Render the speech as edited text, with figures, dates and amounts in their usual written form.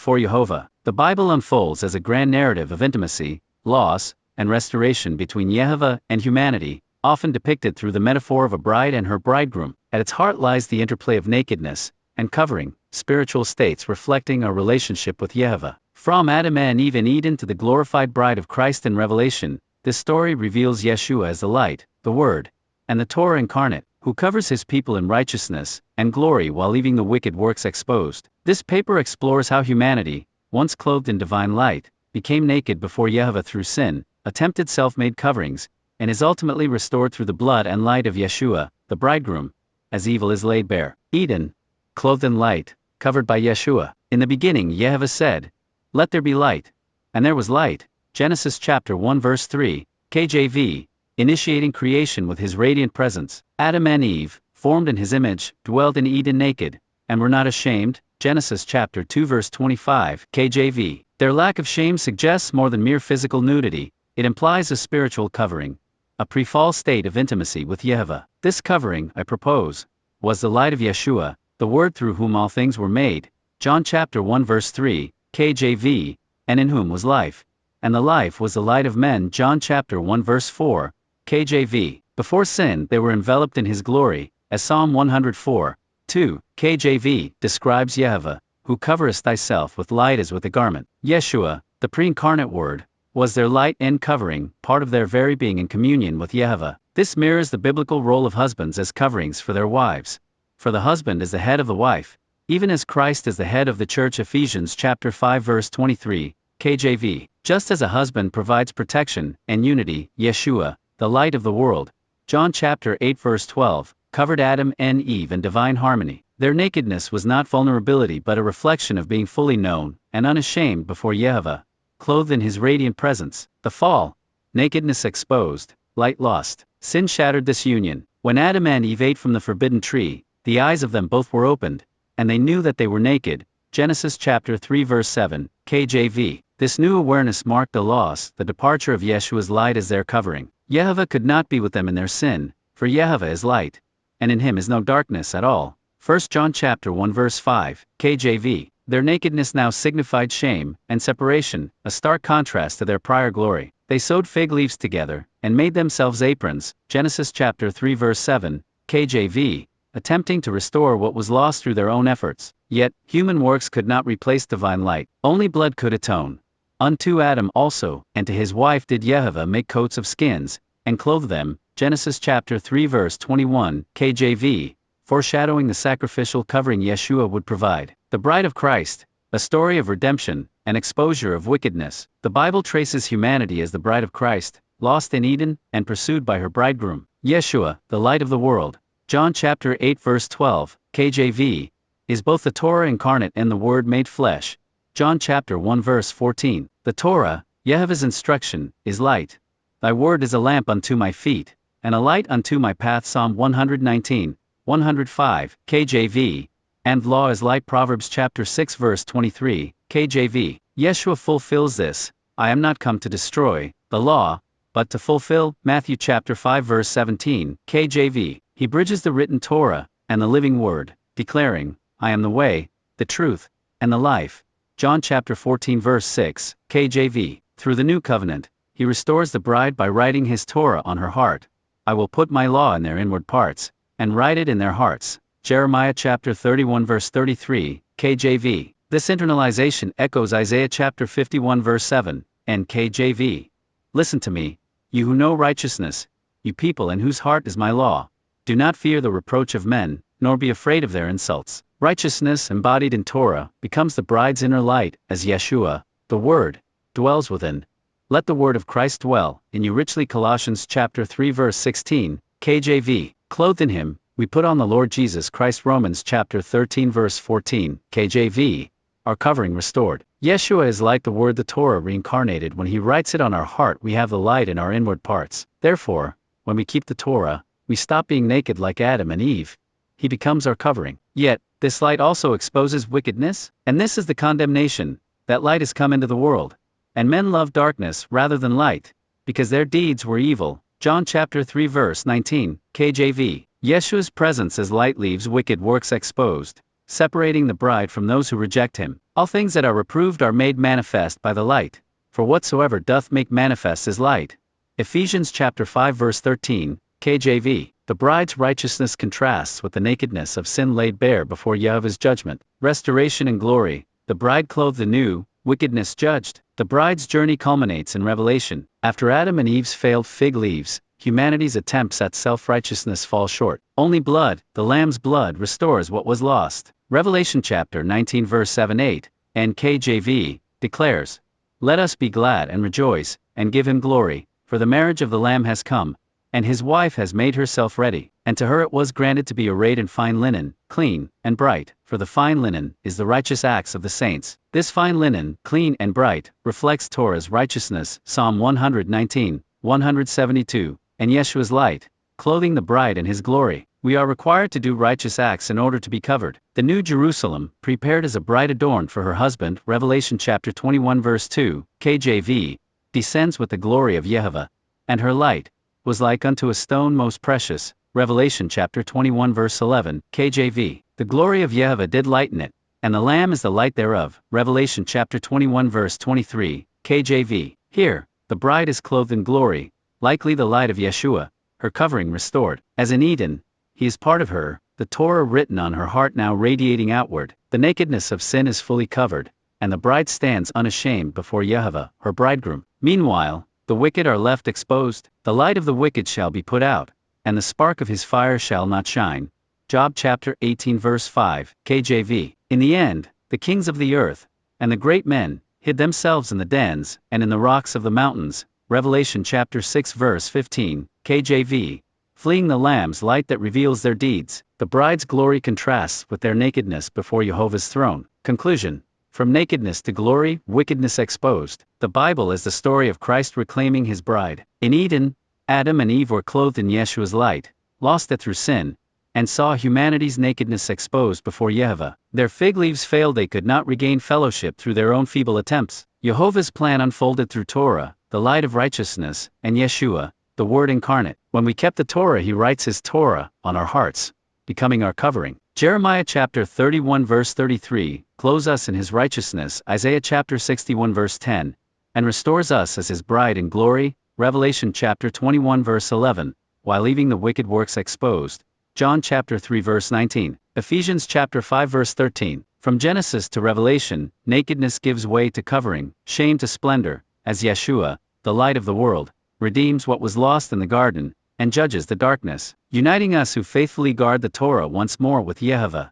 For Jehovah, the Bible unfolds as a grand narrative of intimacy, loss, and restoration between Jehovah and humanity, often depicted through the metaphor of a bride and her bridegroom. At its heart lies the interplay of nakedness and covering, spiritual states reflecting our relationship with Jehovah. From Adam and Eve in Eden to the glorified bride of Christ in Revelation, this story reveals Yeshua as the light, the Word, and the Torah incarnate, who covers his people in righteousness and glory while leaving the wicked works exposed. This paper explores how humanity, once clothed in divine light, became naked before Yehovah through sin, attempted self-made coverings, and is ultimately restored through the blood and light of Yeshua, the bridegroom, as evil is laid bare. Eden, clothed in light, covered by Yeshua. In the beginning Yehovah said, "Let there be light." And there was light. Genesis chapter 1 verse 3, KJV, initiating creation with his radiant presence. Adam and Eve, formed in his image, dwelled in Eden naked, and were not ashamed. Genesis chapter 2 verse 25, KJV. Their lack of shame suggests more than mere physical nudity, it implies a spiritual covering, a pre-fall state of intimacy with Yehovah. This covering, I propose, was the light of Yeshua, the Word through whom all things were made. John chapter 1 verse 3, KJV, and in whom was life, and the life was the light of men. John chapter 1 verse 4, KJV. Before sin they were enveloped in his glory, as Psalm 104, 2, KJV, describes Yehovah, who coverest thyself with light as with a garment. Yeshua, the pre-incarnate Word, was their light and covering, part of their very being in communion with Yehovah. This mirrors the biblical role of husbands as coverings for their wives. For the husband is the head of the wife, even as Christ is the head of the church. Ephesians chapter 5 verse 23, KJV. Just as a husband provides protection and unity, Yeshua, the light of the world, John chapter 8 verse 12, covered Adam and Eve in divine harmony. Their nakedness was not vulnerability but a reflection of being fully known and unashamed before Yehovah, clothed in his radiant presence. The fall, nakedness exposed, light lost. Sin shattered this union. When Adam and Eve ate from the forbidden tree, the eyes of them both were opened, and they knew that they were naked. Genesis chapter 3 verse 7, KJV. This new awareness marked the loss, the departure of Yeshua's light as their covering. Yehovah could not be with them in their sin, for Yehovah is light, and in him is no darkness at all. 1 John chapter 1 verse 5, KJV. Their nakedness now signified shame and separation, a stark contrast to their prior glory. They sewed fig leaves together and made themselves aprons. Genesis chapter 3 verse 7, KJV, attempting to restore what was lost through their own efforts. Yet, human works could not replace divine light. Only blood could atone. Unto Adam also, and to his wife did Yehovah make coats of skins, and clothe them. Genesis chapter 3 verse 21, KJV, foreshadowing the sacrificial covering Yeshua would provide. The bride of Christ, a story of redemption and exposure of wickedness. The Bible traces humanity as the bride of Christ, lost in Eden and pursued by her bridegroom. Yeshua, the light of the world, John chapter 8 verse 12, KJV, is both the Torah incarnate and the Word made flesh. John chapter 1 verse 14. The Torah, Yehovah's instruction, is light. Thy word is a lamp unto my feet, and a light unto my path. Psalm 119, 105, KJV, and law is light. Proverbs chapter 6 verse 23, KJV. Yeshua fulfills this, I am not come to destroy the law, but to fulfill. Matthew chapter 5 verse 17, KJV. He bridges the written Torah and the living word, declaring, I am the way, the truth, and the life. John chapter 14 verse 6, KJV. Through the new covenant, he restores the bride by writing his Torah on her heart. I will put my law in their inward parts, and write it in their hearts. Jeremiah chapter 31 verse 33, KJV. This internalization echoes Isaiah chapter 51 verse 7, and KJV. Listen to me, you who know righteousness, you people in whose heart is my law. Do not fear the reproach of men, nor be afraid of their insults. Righteousness embodied in Torah becomes the bride's inner light as Yeshua, the Word, dwells within. Let the word of Christ dwell in you richly. Colossians chapter 3 verse 16, KJV. Clothed in him, we put on the Lord Jesus Christ. Romans chapter 13 verse 14, KJV. Our covering restored. Yeshua is like the Word, the Torah reincarnated. When he writes it on our heart, we have the light in our inward parts. Therefore, when we keep the Torah, we stop being naked like Adam and Eve. He becomes our covering. Yet, this light also exposes wickedness, and this is the condemnation, that light has come into the world, and men love darkness rather than light, because their deeds were evil. John chapter 3 verse 19, KJV. Yeshua's presence as light leaves wicked works exposed. separating the bride from those who reject him. All things that are reproved are made manifest by the light, for whatsoever doth make manifest is light. Ephesians chapter 5 verse 13, KJV. The bride's righteousness contrasts with the nakedness of sin laid bare before Yahweh's judgment. Restoration and glory, the bride clothed anew, wickedness judged. The bride's journey culminates in Revelation. After Adam and Eve's failed fig leaves, humanity's attempts at self-righteousness fall short. Only blood, the Lamb's blood, restores what was lost. Revelation chapter 19 verse 7-8, NKJV, declares, "Let us be glad and rejoice, and give him glory, for the marriage of the Lamb has come, and his wife has made herself ready. And to her it was granted to be arrayed in fine linen, clean and bright, for the fine linen is the righteous acts of the saints." This fine linen, clean and bright, reflects Torah's righteousness, Psalm 119, 172, and Yeshua's light, clothing the bride in his glory. We are required to do righteous acts in order to be covered. The New Jerusalem, prepared as a bride adorned for her husband, Revelation chapter 21 verse 2, KJV, descends with the glory of Yehovah, and her light was like unto a stone most precious, Revelation chapter 21 verse 11, KJV. The glory of Yehovah did lighten it, and the Lamb is the light thereof, Revelation chapter 21 verse 23, KJV. Here, the bride is clothed in glory, likely the light of Yeshua, her covering restored. As in Eden, he is part of her, the Torah written on her heart now radiating outward. The nakedness of sin is fully covered, and the bride stands unashamed before Yehovah, her bridegroom. Meanwhile, the wicked are left exposed. The light of the wicked shall be put out, and the spark of his fire shall not shine. Job chapter 18 verse 5, KJV. In the end, the kings of the earth, and the great men, hid themselves in the dens, and in the rocks of the mountains, Revelation chapter 6 verse 15, KJV, fleeing the Lamb's light that reveals their deeds. The bride's glory contrasts with their nakedness before Jehovah's throne. Conclusion. From nakedness to glory, wickedness exposed. The Bible is the story of Christ reclaiming his bride. In Eden, Adam and Eve were clothed in Yeshua's light, lost it through sin, and saw humanity's nakedness exposed before Yehovah. Their fig leaves failed, they could not regain fellowship through their own feeble attempts. Jehovah's plan unfolded through Torah, the light of righteousness, and Yeshua, the Word incarnate. When we kept the Torah, he writes his Torah on our hearts, becoming our covering. Jeremiah chapter 31 verse 33, clothes us in his righteousness. Isaiah chapter 61 verse 10, and restores us as his bride in glory. Revelation chapter 21 verse 11, while leaving the wicked works exposed. John chapter 3 verse 19, Ephesians chapter 5 verse 13. From Genesis to Revelation, nakedness gives way to covering, shame to splendor, as Yeshua, the light of the world, redeems what was lost in the garden, and judges the darkness, uniting us who faithfully guard the Torah once more with Yehovah.